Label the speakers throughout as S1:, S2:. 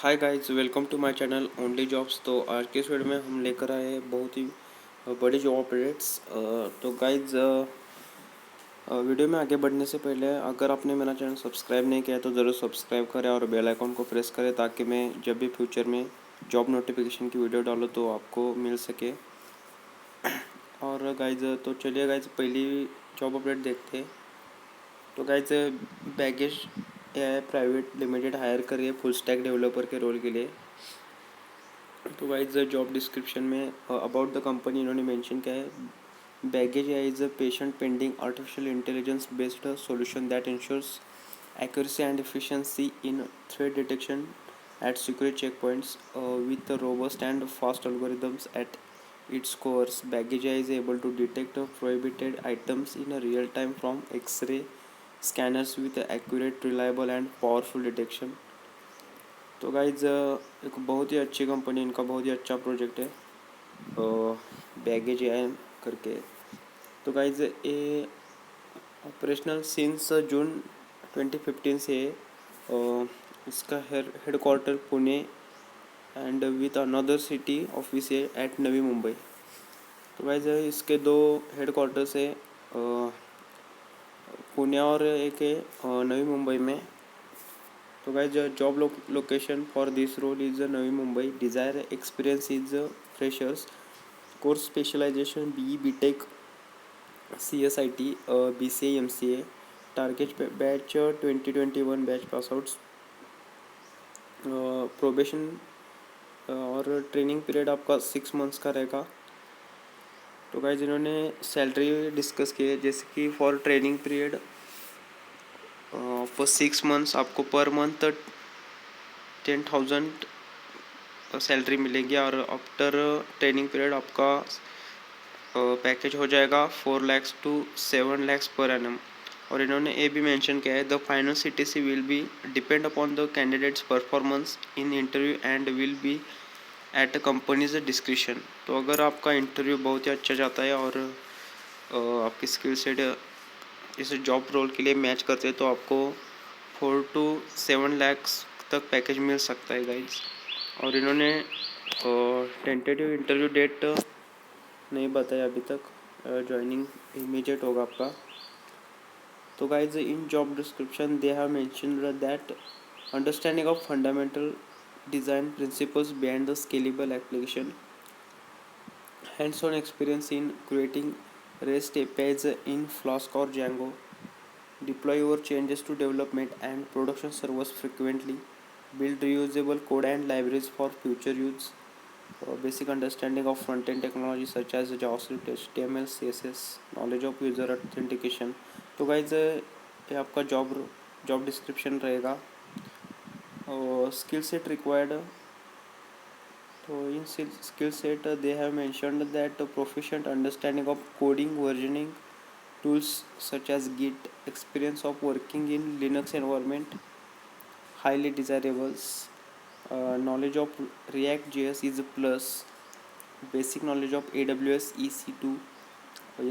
S1: Hi guys, welcome to my channel only jobs. तो आज के इस वीडियो में हम लेकर आए हैं बहुत ही बड़ी जॉब अपडेट्स। तो गाइस, वीडियो में आगे बढ़ने से पहले अगर आपने मेरा चैनल सब्सक्राइब नहीं किया तो ज़रूर सब्सक्राइब करें और बेल आइकन को प्रेस करें ताकि मैं जब भी फ्यूचर में जॉब नोटिफिकेशन की वीडियो डालूँ तो आपको मिल सके। और गाइस, तो चलिए गाइस, पहली जॉब अपडेट देखते हैं। तो guys, baggage AI private limited hire कर रही है फुल स्टैक डेवलपर के रोल के लिए। तो गाइस, जॉब डिस्क्रिप्शन में अबाउट द कंपनी इन्होंने मेंशन किया है, baggage AI is a patent pending artificial intelligence based solution that ensures accuracy and efficiency in threat detection at secure checkpoints with the robust and fast algorithms at its core. Baggage AI is able to detect prohibited items in a real time from X-ray scanners with accurate, reliable and powerful detection. तो guys, एक बहुत ही अच्छी company, इनका बहुत ही अच्छा project है baggage AI करके। तो गाइज, ये ऑपरेशनल सिंस जून 2015 से है। इसका head quarter Pune and with another city office है एट नवी मुंबई। तो गाइज, इसके दो हेड क्वार्टर्स है, पुणे और एक है नवी मुंबई में। तो guys, job location for this role is Navi Mumbai. Desire experience is freshers. Course specialization BE BTech CSIT BCA MCA। Target batch 2021 batch pass outs. Probation और ट्रेनिंग पीरियड आपका 6 मंथ्स का रहेगा। तो गाइज, इन्होंने सैलरी डिस्कस की है, जैसे कि for training period for 6 months आपको पर मंथ 10,000 सैलरी मिलेगी और आफ्टर ट्रेनिंग पीरियड आपका पैकेज हो जाएगा 4 lakhs to 7 lakhs per annum. और इन्होंने ये भी मेंशन किया है, the final CTC will be depend upon the candidate's performance in interview and will be at company's description. तो अगर आपका इंटरव्यू बहुत ही अच्छा जाता है और आपकी स्किल सेट इस जॉब रोल के लिए मैच करते हैं तो आपको 4 to 7 lakhs तक पैकेज मिल सकता है गाइज। और इन्होंने टेंटेटिव इंटरव्यू डेट नहीं बताया अभी तक, ज्वाइनिंग इमीडिएट होगा आपका। तो guys, in job description they have mentioned that understanding of fundamental design principles behind the scalable application, hands-on experience in creating REST APIs in Flask or Django, deploy your changes to development and production servers frequently, build reusable code and libraries for future use, basic understanding of front-end technology such as JavaScript, HTML, CSS, knowledge of user authentication। तो guys, ये आपका job description रहेगा। और skill set required, तो इन skill set they have mentioned that proficient understanding of coding, versioning tools such as Git, experience of working in Linux environment, highly desirables, knowledge of React JS is a plus, basic knowledge of AWS EC2,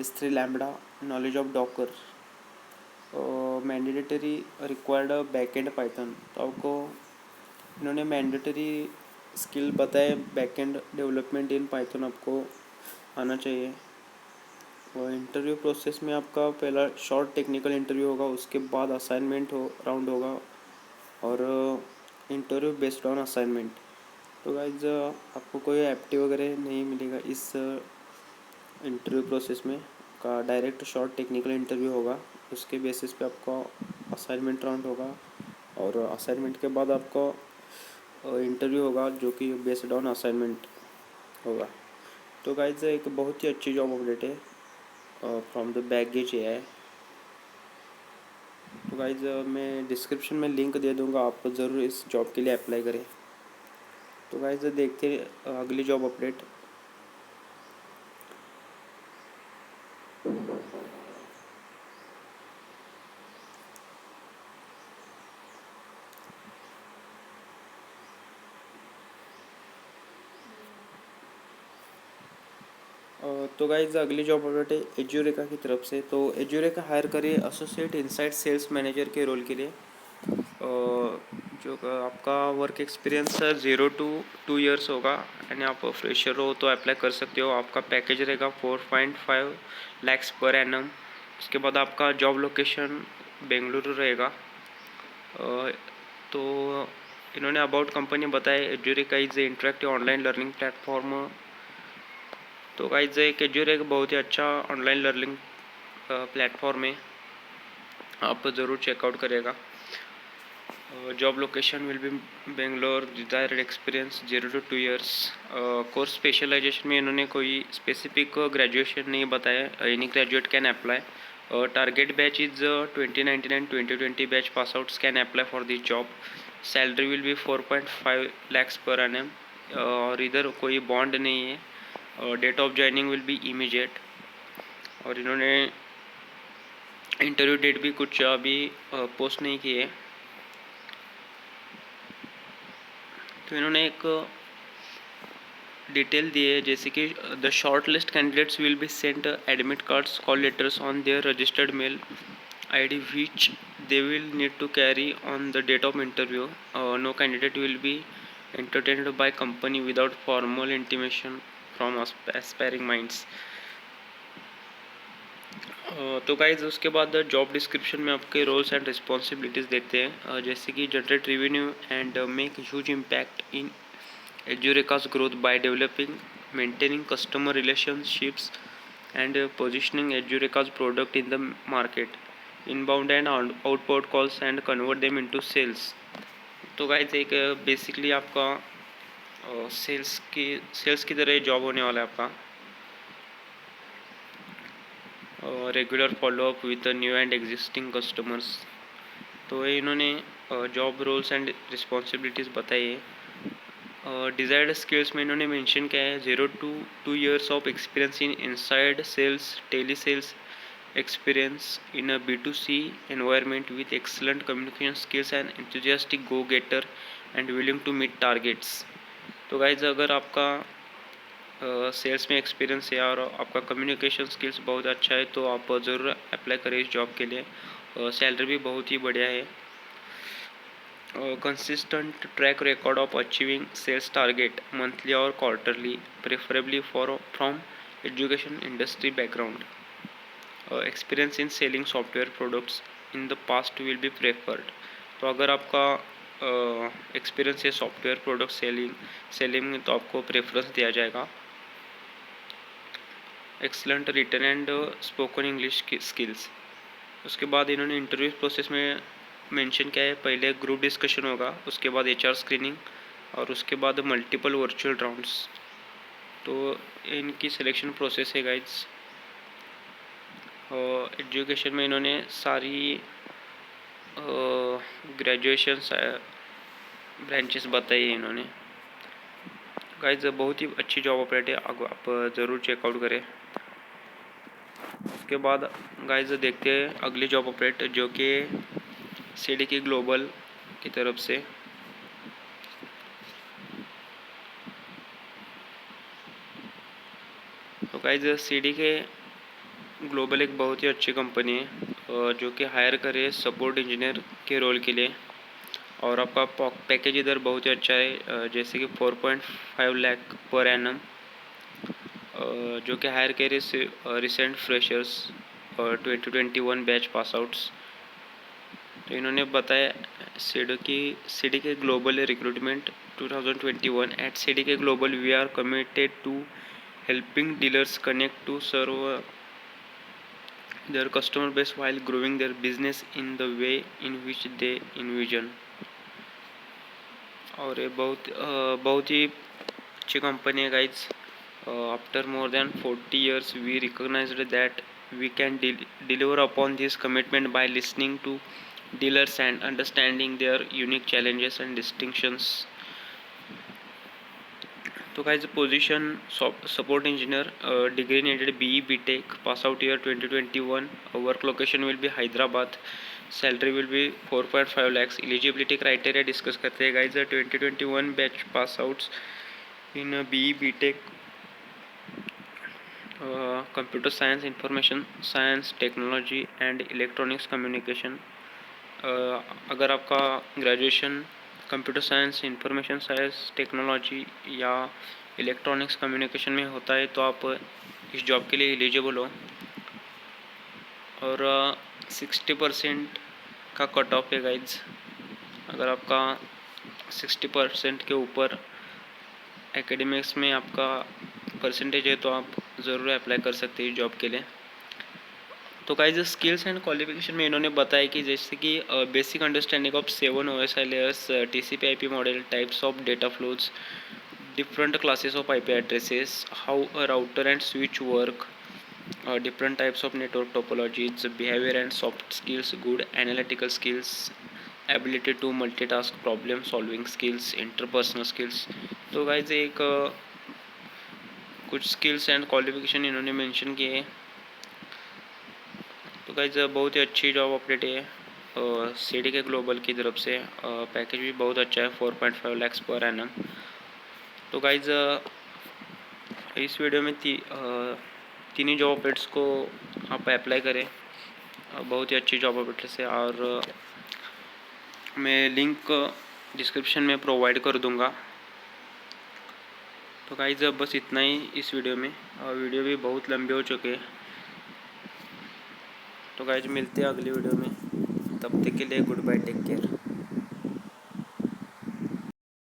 S1: S3 Lambda, knowledge of Docker, mandatory required backend Python. तो आपको इन्होंने mandatory skill बताए backend development in Python आपको आना चाहिए। और interview process में आपका पहला शॉर्ट टेक्निकल इंटरव्यू होगा, उसके बाद असाइनमेंट राउंड होगा और इंटरव्यू बेस्ड ऑन असाइनमेंट। तो गाइज, आपको कोई एप्टी वगैरह नहीं मिलेगा इस इंटरव्यू प्रोसेस में। का डायरेक्ट शॉर्ट टेक्निकल इंटरव्यू होगा, उसके बेसिस पे आपका असाइनमेंट राउंड होगा और असाइनमेंट के बाद आपका इंटरव्यू होगा जो कि बेस्ड ऑन असाइनमेंट होगा। तो गाइज, एक बहुत ही अच्छी जॉब अपडेट है फ्रॉम द बैगेज एआई। तो गाइज, मैं डिस्क्रिप्शन में लिंक दे दूंगा, आप ज़रूर इस जॉब के लिए अप्लाई करें। तो गाइज, देखते हैं अगली जॉब अपडेट। तो गाइज, अगली जॉब अपडेट है एज्यूरेका की तरफ से। तो एज्यूरेका हायर करिए एसोसिएट इनसाइड सेल्स मैनेजर के रोल के लिए, जो आपका वर्क एक्सपीरियंस 0 to 2 years होगा एंड आप फ्रेशर हो तो अप्लाई कर सकते हो। आपका पैकेज रहेगा 4.5 lakhs पर एनम। उसके बाद आपका जॉब लोकेशन बेंगलुरु रहेगा। तो इन्होंने अबाउट कंपनी बताया Edureka is interactive online learning platform. तो गाइज एजुरेका बहुत ही अच्छा ऑनलाइन लर्निंग प्लेटफॉर्म है, आप ज़रूर चेकआउट करेगा। Job location will be Bangalore. Desired experience 0 to 2 years। Course specialization में इन्होंने कोई स्पेसिफिक ग्रेजुएशन नहीं बताया, any graduate can apply. Target batch is 2019 and 2020 batch pass outs can apply for this job. Salary will be 4.5 lakhs per annum. और इधर कोई bond नहीं है। Date of joining will be immediate. और इन्होंने interview date भी कुछ अभी पोस्ट नहीं की है। तो इन्होंने एक डिटेल दी है जैसे कि the short list candidates will be sent admit cards call letters on their registered mail ID which they will need to carry on the date of interview. No candidate will be entertained by company without formal intimation from aspiring minds. तो guys उसके बाद job description में आपके roles and responsibilities देते हैं जैसे कि generate revenue and make huge impact in Eureka's growth by developing, maintaining customer relationships, and positioning Eureka's product in the market. Inbound and outbound calls and convert them into sales. तो guys एक basically आपका sales की तरह job होने वाला है आपका। Regular follow up with new and existing customers. तो ये इन्होंने जॉब रोल्स एंड रिस्पॉन्सिबिलिटीज़ बताई है। डिज़ायर्ड स्किल्स में इन्होंने मेंशन किया है 0 to 2 years of experience in inside sales, tele sales experience in a B2C environment with excellent communication skills and enthusiastic go getter and willing to meet targets. तो guys अगर आपका sales में experience है और आपका communication skills बहुत अच्छा है तो आप ज़रूर अप्लाई करें इस जॉब के लिए। सैलरी भी बहुत ही बढ़िया है। Consistent track record of achieving sales target monthly or quarterly, preferably from education industry background. Experience in selling software products in the past will be preferred. तो अगर आपका एक्सपीरियंस है सॉफ्टवेयर प्रोडक्ट सेलिंग में तो आपको प्रेफरेंस दिया जाएगा। Excellent written and spoken English skills. उसके बाद इन्होंने इंटरव्यू प्रोसेस में मेंशन किया है, पहले ग्रुप डिस्कशन होगा, उसके बाद HR स्क्रीनिंग और उसके बाद मल्टीपल वर्चुअल राउंड्स। तो इनकी सिलेक्शन प्रोसेस है गाइड्स। और एजुकेशन में इन्होंने सारी ग्रेजुएशन ब्रांचेस बताई है इन्होंने। गाइड्स बहुत ही अच्छी जॉब ऑपरेट है, आप ज़रूर चेकआउट करें। उसके बाद गाइड्स देखते हैं अगली जॉब ऑपरेट जो कि CDK ग्लोबल की तरफ से। तो गाइज CDK ग्लोबल एक बहुत ही अच्छी कंपनी है जो कि हायर करे सपोर्ट इंजीनियर के रोल के लिए। और आपका पैकेज इधर बहुत ही अच्छा है जैसे कि 4.5 लाख पर एनम, जो कि हायर करे recent freshers 2021 batch pass outs. तो इन्होंने बताया CDK global recruitment 2021 at CDK global we are committed to helping dealers connect to serve their customer base while growing their business in the way in which they envision। और ये बहुत ही अच्छी company है guys. After more than 40 years we recognized that we can deliver upon this commitment by listening to dealers and understanding their unique challenges and distinctions। तो guys position support engineer, degree needed BE BTech, pass out year 2021, work location will B Hyderabad, salary will be 4.5 lakhs। Eligibility criteria discuss करते हैं guys. 2021 batch pass outs in BE BTech, computer science, information science, technology and electronics communication. अगर आपका graduation computer science, information science, technology या electronics communication में होता है तो आप इस जॉब के लिए एलिजिबल हो। और 60% का कट ऑफ है गाइज। अगर आपका 60% के ऊपर एकेडमिक्स में आपका परसेंटेज है तो आप ज़रूर अप्लाई कर सकते हैं इस जॉब के लिए। तो गाइज स्किल्स एंड क्वालिफिकेशन में इन्होंने बताया कि जैसे कि basic understanding of 7 OSI layers, TCP IP model, types of data flows, different classes of IP addresses, how a router and switch work, different types of network topologies, behavior and soft skills, good analytical skills, ability to multitask, problem solving skills, interpersonal skills। तो guys एक कुछ skills and qualification इन्होंने mention किए हैं। तो guys बहुत ही अच्छी job update है CDK ग्लोबल की तरफ से। पैकेज भी बहुत अच्छा है, 4.5 lakhs पर एनम। तो गाइज इस वीडियो में तीन ही जॉब अपडेट्स को आप अप्लाई करें। बहुत ही अच्छी जॉब अपडेट्स है और मैं लिंक डिस्क्रिप्शन में प्रोवाइड कर दूंगा। तो गाइज बस इतना ही इस वीडियो में, और वीडियो भी बहुत लंबे हो चुके हैं। तो गाइज मिलते हैं अगली वीडियो में, तब तक के लिए गुड बाय, टेक केयर।